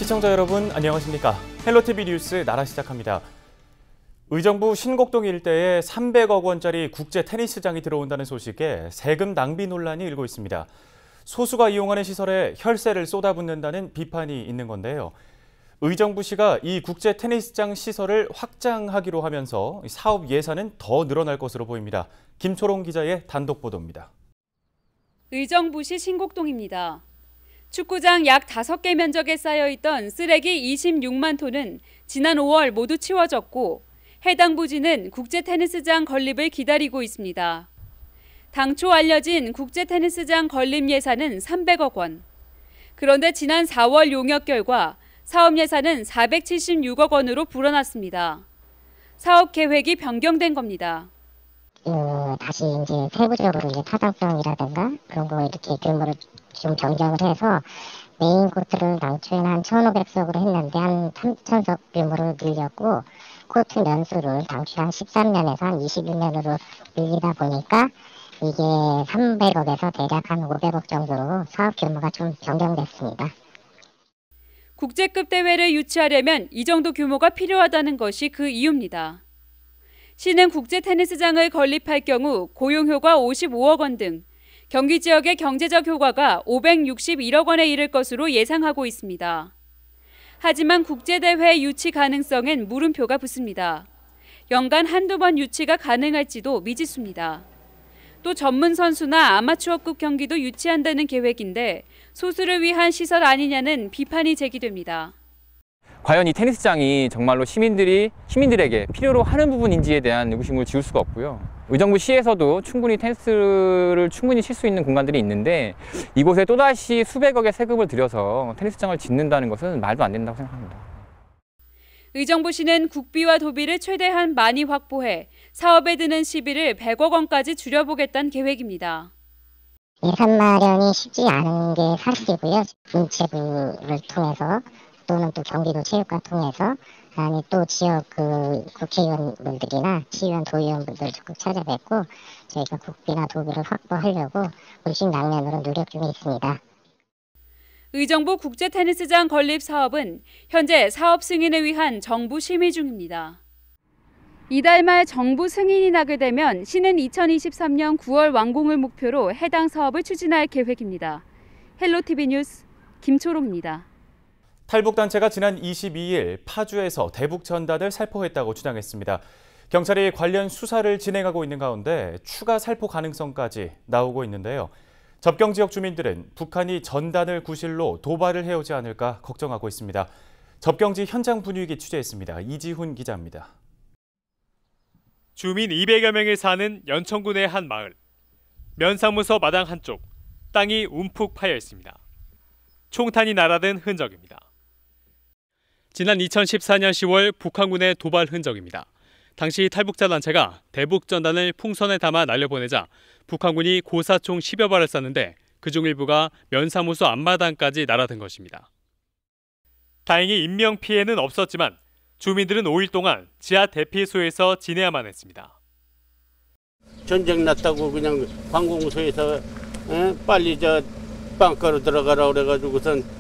시청자 여러분 안녕하십니까? 헬로티비 뉴스 나라 시작합니다. 의정부 신곡동 일대에 300억 원짜리 국제 테니스장이 들어온다는 소식에 세금 낭비 논란이 일고 있습니다. 소수가 이용하는 시설에 혈세를 쏟아붓는다는 비판이 있는 건데요. 의정부시가 이 국제 테니스장 시설을 확장하기로 하면서 사업 예산은 더 늘어날 것으로 보입니다. 김초롱 기자의 단독 보도입니다. 의정부시 신곡동입니다. 축구장 약 5개 면적에 쌓여있던 쓰레기 26만 톤은 지난 5월 모두 치워졌고 해당 부지는 국제 테니스장 건립을 기다리고 있습니다. 당초 알려진 국제 테니스장 건립 예산은 300억 원. 그런데 지난 4월 용역 결과 사업 예산은 476억 원으로 불어났습니다. 사업 계획이 변경된 겁니다. 다시 이제 세부적으로 이제 타당성이라든가 그런 거 이렇게 규모를 좀 변경을 해서 메인 코트를 당초에는 한 1,500석으로 했는데 한 3,000석 규모를 늘렸고 코트 면수를 당초에 한 13년에서 한 21년으로 늘리다 보니까 이게 300억에서 대략 한 500억 정도로 사업 규모가 좀 변경됐습니다. 국제급 대회를 유치하려면 이 정도 규모가 필요하다는 것이 그 이유입니다. 시는 국제 테니스장을 건립할 경우 고용효과 55억 원 등 경기 지역의 경제적 효과가 561억 원에 이를 것으로 예상하고 있습니다. 하지만 국제대회 유치 가능성엔 물음표가 붙습니다. 연간 한두 번 유치가 가능할지도 미지수입니다. 또 전문 선수나 아마추어급 경기도 유치한다는 계획인데 소수를 위한 시설 아니냐는 비판이 제기됩니다. 과연 이 테니스장이 정말로 시민들에게 필요로 하는 부분인지에 대한 의구심을 지울 수가 없고요. 의정부시에서도 충분히 테니스를 충분히 칠 수 있는 공간들이 있는데 이곳에 또다시 수백억의 세금을 들여서 테니스장을 짓는다는 것은 말도 안 된다고 생각합니다. 의정부시는 국비와 도비를 최대한 많이 확보해 사업에 드는 시비를 100억 원까지 줄여보겠다는 계획입니다. 예산 마련이 쉽지 않은 게 사실이고요. 문체부를 통해서 또는 또 경기도 체육관 통해서 아니 또 지역 그 국회의원분들이나 시의원 도의원분들 적극 찾아뵙고 저희가 국비나 도비를 확보하려고 물심양면으로 노력 중에 있습니다. 의정부 국제 테니스장 건립 사업은 현재 사업 승인을 위한 정부 심의 중입니다. 이달 말 정부 승인이 나게 되면 시는 2023년 9월 완공을 목표로 해당 사업을 추진할 계획입니다. 헬로티비 뉴스 김초롱입니다. 탈북단체가 지난 22일 파주에서 대북 전단을 살포했다고 주장했습니다. 경찰이 관련 수사를 진행하고 있는 가운데 추가 살포 가능성까지 나오고 있는데요. 접경 지역 주민들은 북한이 전단을 구실로 도발을 해오지 않을까 걱정하고 있습니다. 접경지 현장 분위기 취재했습니다. 이지훈 기자입니다. 주민 200여 명이 사는 연천군의 한 마을. 면사무소 마당 한쪽, 땅이 움푹 파여 있습니다. 총탄이 날아든 흔적입니다. 지난 2014년 10월 북한군의 도발 흔적입니다. 당시 탈북자 단체가 대북 전단을 풍선에 담아 날려보내자 북한군이 고사총 10여 발을 쐈는데 그중 일부가 면사무소 앞마당까지 날아든 것입니다. 다행히 인명피해는 없었지만 주민들은 5일 동안 지하 대피소에서 지내야만 했습니다. 전쟁 났다고 그냥 관공서에서 빨리 저 빵가루 들어가라 그래가지고선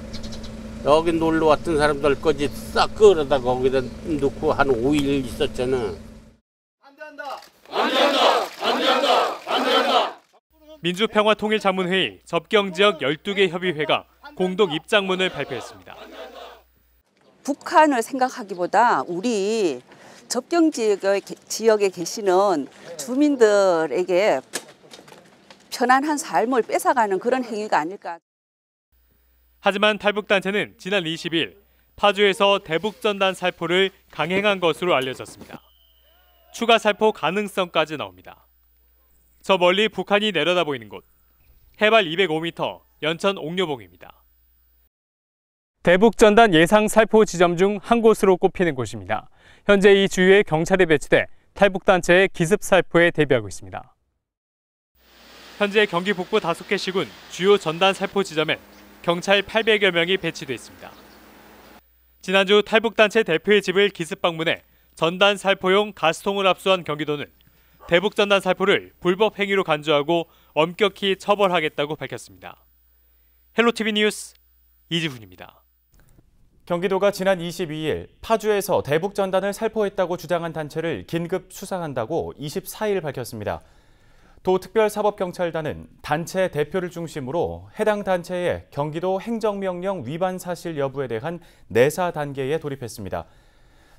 여기 놀러 왔던 사람들 거지 싹 끌어다가 거기다 넣고 한 5일 있었잖아. 반대한다! 반대한다! 반대한다! 반대한다! 민주평화통일자문회의 접경지역 12개 협의회가 공동 입장문을 발표했습니다. 북한을 생각하기보다 우리 접경 지역에 계시는 주민들에게 편안한 삶을 뺏어가는 그런 행위가 아닐까. 하지만 탈북단체는 지난 20일 파주에서 대북전단 살포를 강행한 것으로 알려졌습니다. 추가 살포 가능성까지 나옵니다. 저 멀리 북한이 내려다 보이는 곳, 해발 205m 연천 옥녀봉입니다. 대북전단 예상 살포 지점 중 한 곳으로 꼽히는 곳입니다. 현재 이 주위에 경찰이 배치돼 탈북단체의 기습 살포에 대비하고 있습니다. 현재 경기 북부 5개 시군 주요 전단 살포 지점에 경찰 800여 명이 배치돼 있습니다. 지난주 탈북단체 대표의 집을 기습 방문해 전단 살포용 가스통을 압수한 경기도는 대북 전단 살포를 불법 행위로 간주하고 엄격히 처벌하겠다고 밝혔습니다. 헬로티비 뉴스 이지훈입니다. 경기도가 지난 22일 파주에서 대북전단을 살포했다고 주장한 단체를 긴급 수사한다고 24일 밝혔습니다. 도특별사법경찰단은 단체 대표를 중심으로 해당 단체의 경기도 행정명령 위반 사실 여부에 대한 내사 단계에 돌입했습니다.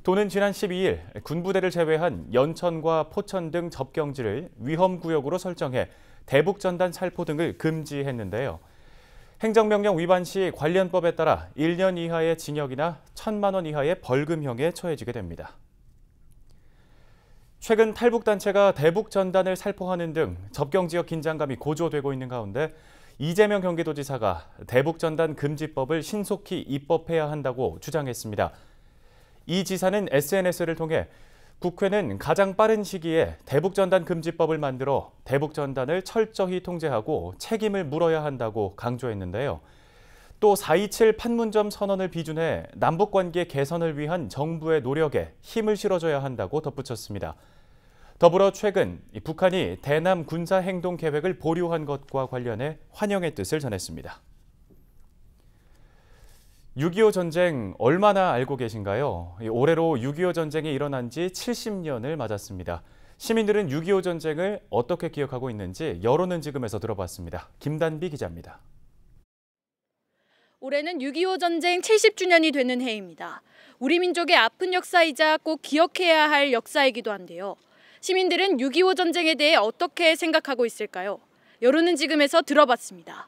도는 지난 12일 군부대를 제외한 연천과 포천 등 접경지를 위험구역으로 설정해 대북전단 살포 등을 금지했는데요. 행정명령 위반 시 관련법에 따라 1년 이하의 징역이나 1,000만 원 이하의 벌금형에 처해지게 됩니다. 최근 탈북단체가 대북전단을 살포하는 등 접경지역 긴장감이 고조되고 있는 가운데 이재명 경기도지사가 대북전단 금지법을 신속히 입법해야 한다고 주장했습니다. 이 지사는 SNS를 통해 국회는 가장 빠른 시기에 대북전단 금지법을 만들어 대북전단을 철저히 통제하고 책임을 물어야 한다고 강조했는데요. 또 4.27 판문점 선언을 비준해 남북관계 개선을 위한 정부의 노력에 힘을 실어줘야 한다고 덧붙였습니다. 더불어 최근 북한이 대남 군사행동 계획을 보류한 것과 관련해 환영의 뜻을 전했습니다. 6.25 전쟁 얼마나 알고 계신가요? 올해로 6.25 전쟁이 일어난 지 70년을 맞았습니다. 시민들은 6.25 전쟁을 어떻게 기억하고 있는지 여론은 지금에서 들어봤습니다. 김단비 기자입니다. 올해는 6.25 전쟁 70주년이 되는 해입니다. 우리 민족의 아픈 역사이자 꼭 기억해야 할 역사이기도 한데요. 시민들은 6.25 전쟁에 대해 어떻게 생각하고 있을까요? 여론은 지금에서 들어봤습니다.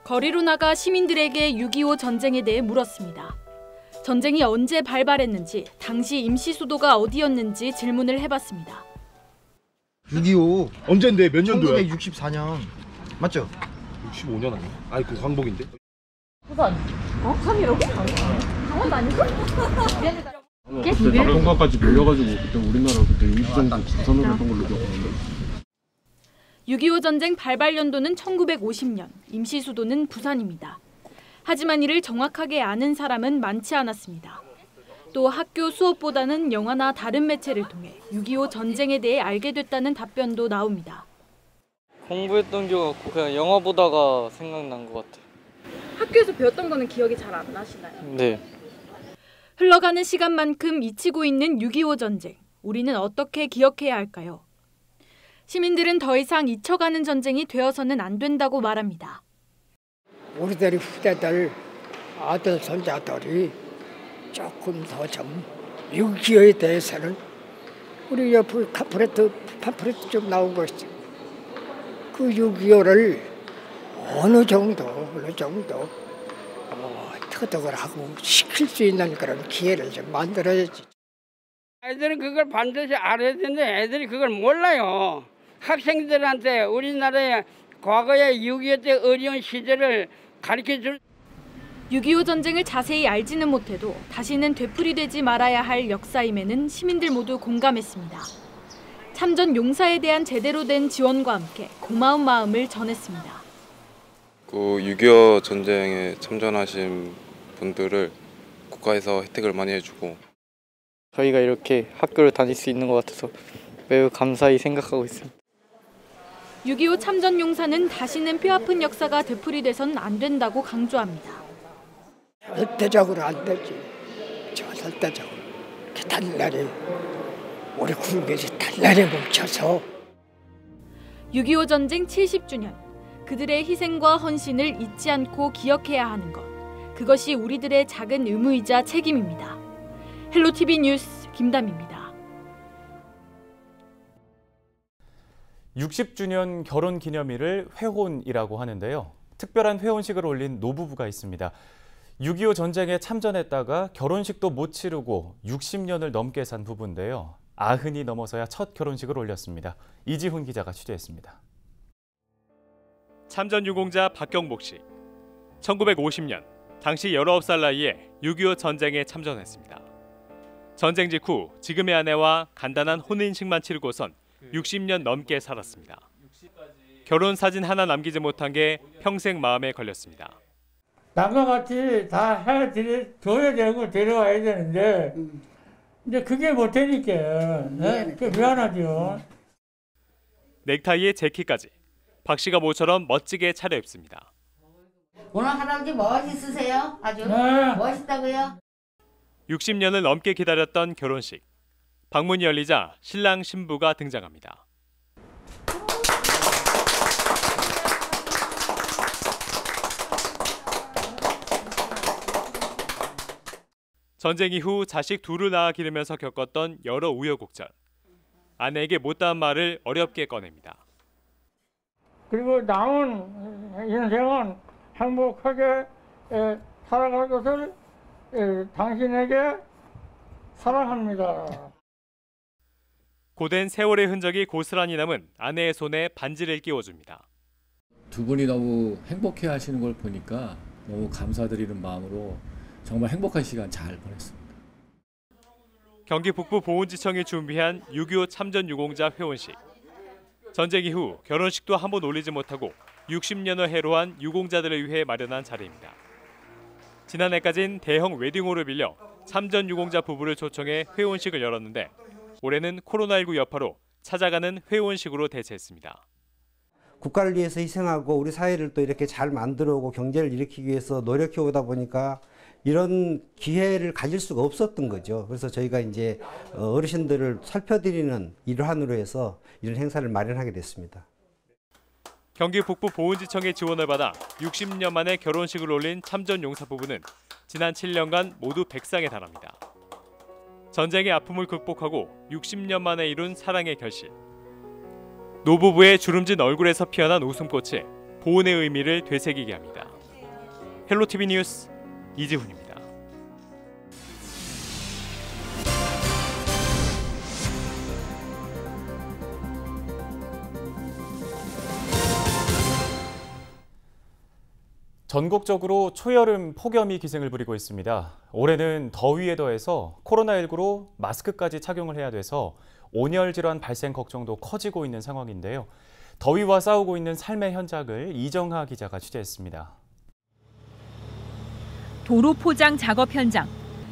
거리로 나가 시민들에게 6.25 전쟁에 대해 물었습니다. 전쟁이 언제 발발했는지, 당시 임시 수도가 어디였는지 질문을 해봤습니다. 6.25 언젠데 몇 년도야? 1964년 맞죠? 65년 아니야? 아니 그 광복인데? 부산. 부산이라고? 강원 아니고? 그때 남동까지 밀려가지고 그때 우리나라 그때 일정부 부산으로 했던 걸로 기억하는데. 6.25 전쟁 발발 연도는 1950년, 임시 수도는 부산입니다. 하지만 이를 정확하게 아는 사람은 많지 않았습니다. 또 학교 수업보다는 영화나 다른 매체를 통해 6.25 전쟁에 대해 알게 됐다는 답변도 나옵니다. 공부했던 게 그냥 영화 보다가 생각난 것 같아요. 학교에서 배웠던 거는 기억이 잘 안 나시나요? 네. 흘러가는 시간만큼 잊히고 있는 6.25 전쟁. 우리는 어떻게 기억해야 할까요? 시민들은 더 이상 잊혀가는 전쟁이 되어서는 안 된다고 말합니다. 우리들의 후대들, 아들, 손자들이 조금 더 좀 6.25에 대해서는 우리 옆에 팜플렛 좀 나온 거 있죠. 그 6.25를 어느 정도 터득을 하고 시킬 수 있는 그런 기회를 좀 만들어야지. 애들은 그걸 반드시 알아야 되는데 애들이 그걸 몰라요. 학생들한테 우리나라의 과거의 6.25 때 어려운 시절을 가르쳐줄 6.25 전쟁을 자세히 알지는 못해도 다시는 되풀이되지 말아야 할 역사임에는 시민들 모두 공감했습니다. 참전 용사에 대한 제대로 된 지원과 함께 고마운 마음을 전했습니다. 그 6.25 전쟁에 참전하신 분들을 국가에서 혜택을 많이 해주고 저희가 이렇게 학교를 다닐 수 있는 것 같아서 매우 감사히 생각하고 있습니다. 6.25 참전 용사는 다시는 뼈아픈 역사가 되풀이돼서는 안 된다고 강조합니다. 절대적으로 안 되지. 절대적으로. 단단히 우리 국민이 단단히 뭉쳐서 6.25 전쟁 70주년. 그들의 희생과 헌신을 잊지 않고 기억해야 하는 것. 그것이 우리들의 작은 의무이자 책임입니다. 헬로티비 뉴스 김담입니다. 60주년 결혼기념일을 회혼이라고 하는데요. 특별한 회혼식을 올린 노부부가 있습니다. 6.25 전쟁에 참전했다가 결혼식도 못 치르고 60년을 넘게 산 부부인데요. 90이 넘어서야 첫 결혼식을 올렸습니다. 이지훈 기자가 취재했습니다. 참전 유공자 박경복 씨. 1950년 당시 19살 나이에 6.25 전쟁에 참전했습니다. 전쟁 직후 지금의 아내와 간단한 혼인식만 치르고선 60년 넘게 살았습니다. 결혼 사진 하나 남기지 못한 게 평생 마음에 걸렸습니다. 남과 같이 다 해줘야 되는 걸 데려와야 되는데 이제 그게 못 되니까 미안하죠. 넥타이에 재킷까지 박 씨가 모처럼 멋지게 차려입습니다. 오늘 할아버지 멋있으세요? 아주 네. 멋있다고요? 60년을 넘게 기다렸던 결혼식. 방문이 열리자 신랑 신부가 등장합니다. 전쟁 이후 자식 둘을 낳아 기르면서 겪었던 여러 우여곡절. 아내에게 못다한 말을 어렵게 꺼냅니다. 그리고 남은 인생은 행복하게 살아갈 것을 당신에게 사랑합니다. 고된 세월의 흔적이 고스란히 남은 아내의 손에 반지를 끼워줍니다. 두 분이 너무 행복해 하시는 걸 보니까 너무 감사드리는 마음으로 정말 행복한 시간 잘 보냈습니다. 경기 북부 보훈지청이 준비한 6.25 참전 유공자 회원식. 전쟁 이후 결혼식도 한 번 올리지 못하고 60년을 해로한 유공자들을 위해 마련한 자리입니다. 지난해까진 대형 웨딩홀을 빌려 참전 유공자 부부를 초청해 회원식을 열었는데 올해는 코로나19 여파로 찾아가는 회원식으로 대체했습니다. 국가를 위해서 희생하고 우리 사회를 또 이렇게 잘 만들어오고 경제를 일으키기 위해서 노력해 오다 보니까 이런 기회를 가질 수가 없었던 거죠. 그래서 저희가 이제 어르신들을 살펴드리는 일환으로 해서 이런 행사를 마련하게 됐습니다. 경기 북부 보훈지청의 지원을 받아 60년 만에 결혼식을 올린 참전 용사 부부는 지난 7년간 모두 100상에 달합니다. 전쟁의 아픔을 극복하고 60년 만에 이룬 사랑의 결실. 노부부의 주름진 얼굴에서 피어난 웃음꽃이 보훈의 의미를 되새기게 합니다. 헬로티비 뉴스 이지훈입니다. 전국적으로 초여름 폭염이 기승을 부리고 있습니다. 올해는 더위에 더해서 코로나19로 마스크까지 착용을 해야 돼서 온열 질환 발생 걱정도 커지고 있는 상황인데요. 더위와 싸우고 있는 삶의 현장을 이정하 기자가 취재했습니다. 도로 포장 작업 현장.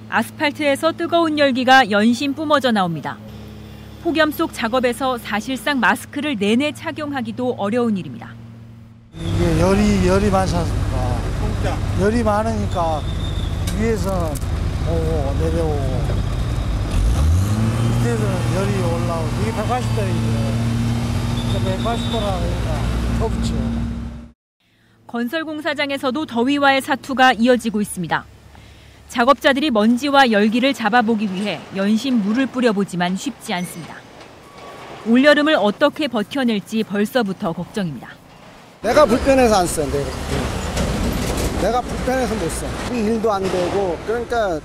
아스팔트에서 뜨거운 열기가 연신 뿜어져 나옵니다. 폭염 속 작업에서 사실상 마스크를 내내 착용하기도 어려운 일입니다. 이게 열이 많습니다. 열이 많으니까 위에서 오고 내려오고 밑에서는 열이 올라오고 이게 180도이죠. 180도라니까 덥죠. 건설공사장에서도 더위와의 사투가 이어지고 있습니다. 작업자들이 먼지와 열기를 잡아보기 위해 연신 물을 뿌려보지만 쉽지 않습니다. 올여름을 어떻게 버텨낼지 벌써부터 걱정입니다. 내가 불편해서 안 써. 내가 불편해서 못 써. 일도 안 되고 그러니까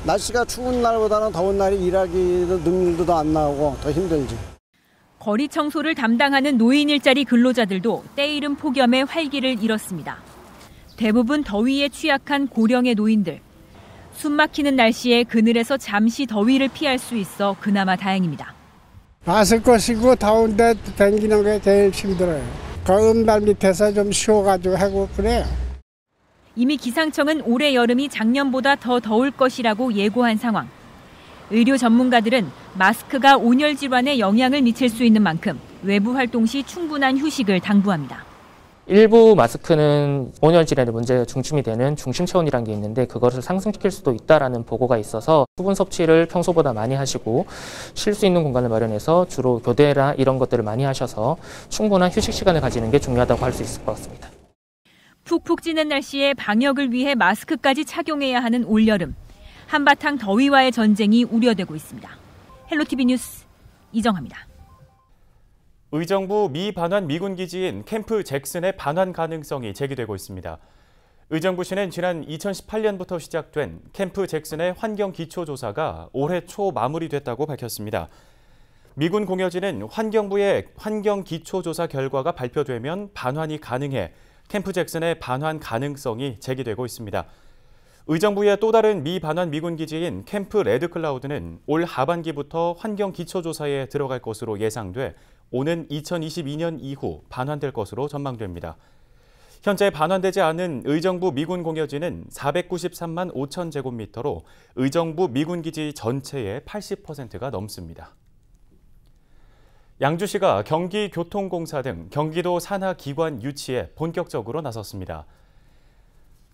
날씨가 추운 날보다는 더운 날이 일하기도 능률도 안 나오고 더 힘들지. 거리 청소를 담당하는 노인 일자리 근로자들도 때이른 폭염에 활기를 잃었습니다. 대부분 더위에 취약한 고령의 노인들. 숨 막히는 날씨에 그늘에서 잠시 더위를 피할 수 있어 그나마 다행입니다. 마스크 쓰고 더운데 다니는 게 제일 힘들어요. 거름날 밑에서 좀 쉬어가지고 하고 그래요. 이미 기상청은 올해 여름이 작년보다 더 더울 것이라고 예고한 상황. 의료 전문가들은 마스크가 온열 질환에 영향을 미칠 수 있는 만큼 외부 활동 시 충분한 휴식을 당부합니다. 일부 마스크는 온열 질환의 문제가 중심이 되는 중심 체온이라는 게 있는데 그것을 상승시킬 수도 있다라는 보고가 있어서 수분 섭취를 평소보다 많이 하시고 쉴 수 있는 공간을 마련해서 주로 교대나 이런 것들을 많이 하셔서 충분한 휴식 시간을 가지는 게 중요하다고 할 수 있을 것 같습니다. 푹푹 찌는 날씨에 방역을 위해 마스크까지 착용해야 하는 올여름. 한바탕 더위와의 전쟁이 우려되고 있습니다. 헬로티비 뉴스 이정하입니다. 의정부 미 반환 미군 기지인 캠프 잭슨의 반환 가능성이 제기되고 있습니다. 의정부시는 지난 2018년부터 시작된 캠프 잭슨의 환경 기초조사가 올해 초 마무리됐다고 밝혔습니다. 미군 공여지는 환경부의 환경 기초조사 결과가 발표되면 반환이 가능해 캠프 잭슨의 반환 가능성이 제기되고 있습니다. 의정부의 또 다른 미 반환 미군 기지인 캠프 레드클라우드는 올 하반기부터 환경 기초조사에 들어갈 것으로 예상돼 오는 2022년 이후 반환될 것으로 전망됩니다. 현재 반환되지 않은 의정부 미군 공여지는 493만 5천 제곱미터로 의정부 미군 기지 전체의 80%가 넘습니다. 양주시가 경기교통공사 등 경기도 산하 기관 유치에 본격적으로 나섰습니다.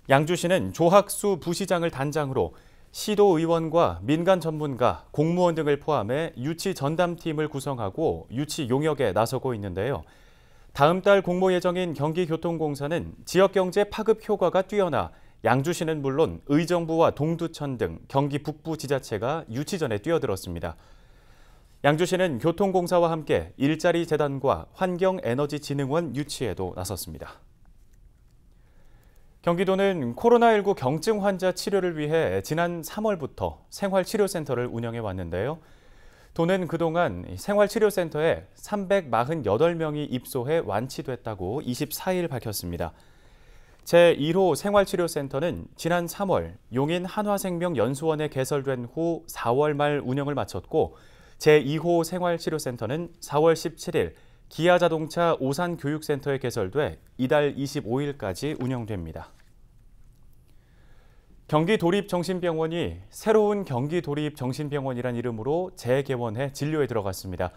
양주시는 조학수 부시장을 단장으로 시도의원과 민간 전문가, 공무원 등을 포함해 유치 전담팀을 구성하고 유치 용역에 나서고 있는데요. 다음 달 공모 예정인 경기교통공사는 지역경제 파급 효과가 뛰어나 양주시는 물론 의정부와 동두천 등 경기 북부 지자체가 유치전에 뛰어들었습니다. 양주시는 교통공사와 함께 일자리 재단과 환경에너지진흥원 유치에도 나섰습니다. 경기도는 코로나19 경증 환자 치료를 위해 지난 3월부터 생활치료센터를 운영해 왔는데요. 도는 그동안 생활치료센터에 348명이 입소해 완치됐다고 24일 밝혔습니다. 제1호 생활치료센터는 지난 3월 용인 한화생명연수원에 개설된 후 4월 말 운영을 마쳤고 제2호 생활치료센터는 4월 17일 기아자동차 오산교육센터에 개설돼 이달 25일까지 운영됩니다. 경기도립정신병원이 새로운 경기도립정신병원이란 이름으로 재개원해 진료에 들어갔습니다.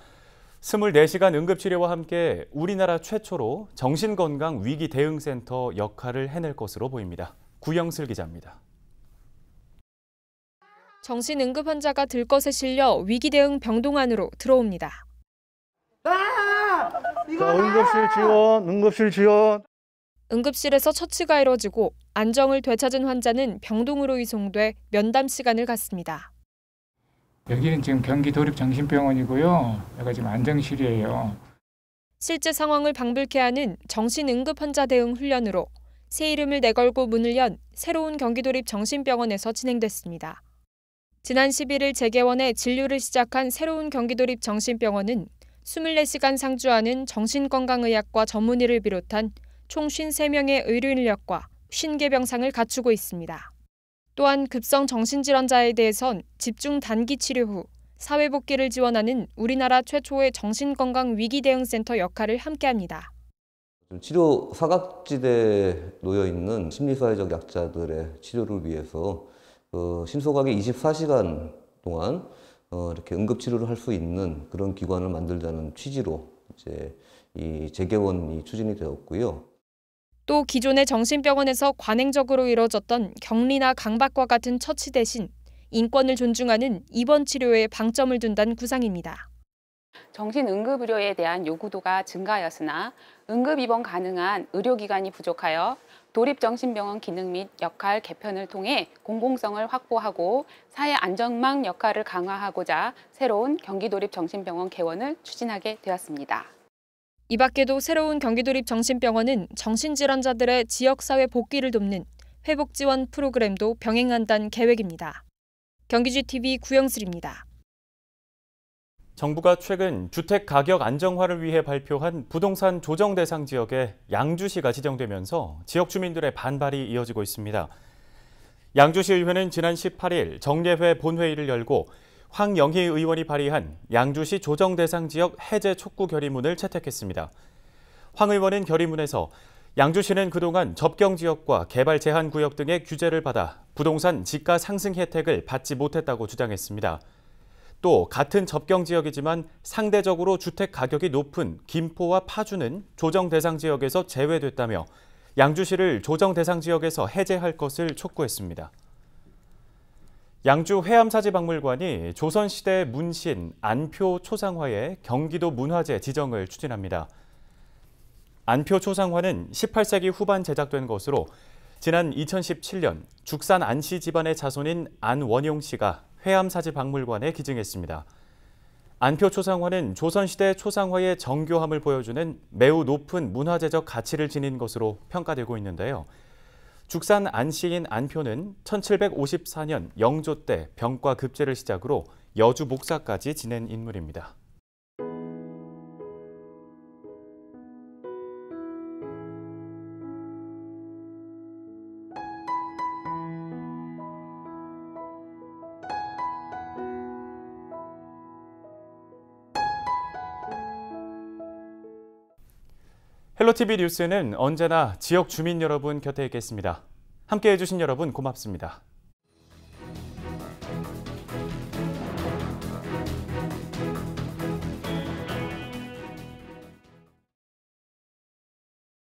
24시간 응급치료와 함께 우리나라 최초로 정신건강 위기 대응센터 역할을 해낼 것으로 보입니다. 구영슬 기자입니다. 정신응급 환자가 들것에 실려 위기 대응 병동 안으로 들어옵니다. 자, 응급실 지원. 응급실에서 처치가 이뤄지고 안정을 되찾은 환자는 병동으로 이송돼 면담 시간을 갖습니다. 여기는 지금 경기도립정신병원이고요. 여기가 지금 안정실이에요. 실제 상황을 방불케 하는 정신응급 환자 대응 훈련으로 새 이름을 내걸고 문을 연 새로운 경기도립정신병원에서 진행됐습니다. 지난 11일 재개원해 진료를 시작한 새로운 경기도립정신병원은 24시간 상주하는 정신건강의학과 전문의를 비롯한 총 53명의 의료 인력과 50개 병상을 갖추고 있습니다. 또한 급성 정신질환자에 대해선 집중 단기 치료 후 사회복귀를 지원하는 우리나라 최초의 정신건강 위기대응센터 역할을 함께합니다. 치료 사각지대에 놓여있는 심리사회적 약자들의 치료를 위해서 신속하게 24시간 동안 이렇게 응급치료를 할 수 있는 그런 기관을 만들자는 취지로 이제 이 재개원이 추진이 되었고요. 또 기존의 정신병원에서 관행적으로 이뤄졌던 격리나 강박과 같은 처치 대신 인권을 존중하는 입원 치료에 방점을 둔다는 구상입니다. 정신응급의료에 대한 요구도가 증가하였으나 응급입원 가능한 의료기관이 부족하여 도립정신병원 기능 및 역할 개편을 통해 공공성을 확보하고 사회 안전망 역할을 강화하고자 새로운 경기도립정신병원 개원을 추진하게 되었습니다. 이 밖에도 새로운 경기도립정신병원은 정신질환자들의 지역사회 복귀를 돕는 회복지원 프로그램도 병행한다는 계획입니다. 경기지TV 구영슬입니다. 정부가 최근 주택 가격 안정화를 위해 발표한 부동산 조정 대상 지역에 양주시가 지정되면서 지역 주민들의 반발이 이어지고 있습니다. 양주시의회는 지난 18일 정례회 본회의를 열고 황영희 의원이 발의한 양주시 조정 대상 지역 해제 촉구 결의문을 채택했습니다. 황 의원은 결의문에서 양주시는 그동안 접경지역과 개발 제한 구역 등의 규제를 받아 부동산 지가 상승 혜택을 받지 못했다고 주장했습니다. 또 같은 접경지역이지만 상대적으로 주택 가격이 높은 김포와 파주는 조정 대상 지역에서 제외됐다며 양주시를 조정 대상 지역에서 해제할 것을 촉구했습니다. 양주 해암사지박물관이 조선시대 문신 안표 초상화의 경기도 문화재 지정을 추진합니다. 안표 초상화는 18세기 후반 제작된 것으로 지난 2017년 죽산 안씨 집안의 자손인 안원용 씨가 해암사지박물관에 기증했습니다. 안표 초상화는 조선시대 초상화의 정교함을 보여주는 매우 높은 문화재적 가치를 지닌 것으로 평가되고 있는데요. 죽산 안씨인 안표는 1754년 영조 때 병과 급제를 시작으로 여주 목사까지 지낸 인물입니다. 헬로티비 뉴스는 언제나 지역 주민 여러분 곁에 있겠습니다. 함께해 주신 여러분 고맙습니다.